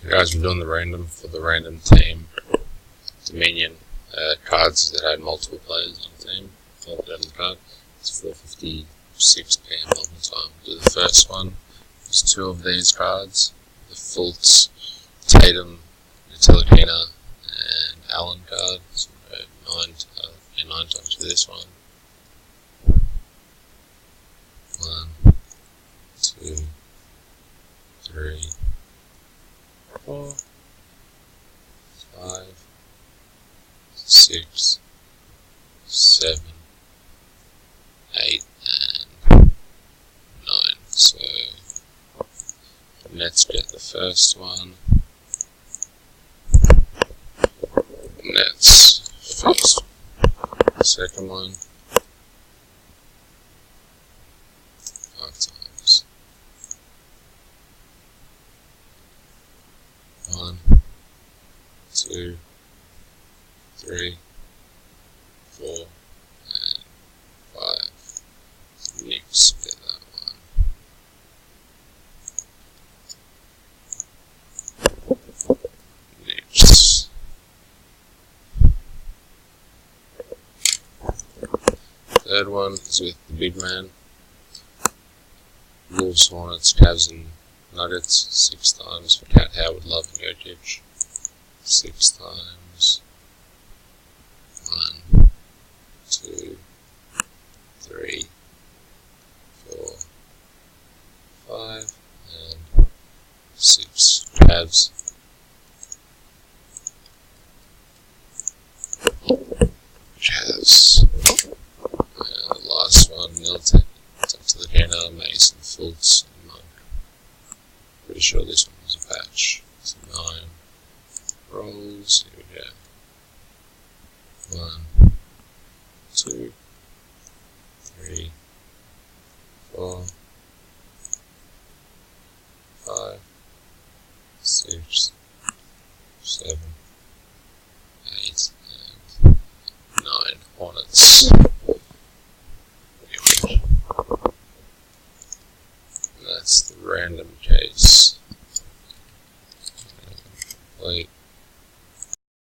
Guys, we're doing the random for the random team Dominion cards that had multiple players on the team. Card. It's 4:56 PM local time. Do the first one. There's two of these cards: the Fultz, Tatum, Ntilikina, and Allen card. So nine times for this one. 1, 2, 3, 4, 5, 6, 7, 8, and 9. So Nets get the first one. Nets first. The second one. 5 times. 1, 2, 3, 4, and 5. Knicks get that one. Knicks. Third one is with the big man. Wolves, Hornets, Cavs, and Nuggets 6 times for Cat Howard, Love, and Jokic. 6 times. 1, 2, 3, 4, 5, and 6. Cavs. Cavs. And the last one, Milton, Ntilikina, Mason, Fultz, and Monk. Pretty sure this one was a patch. So 9 rolls. Here we go. 1, 2, 3, 4, 5, 6, 7, 8, and 9 Hornets. Anyway, that's the random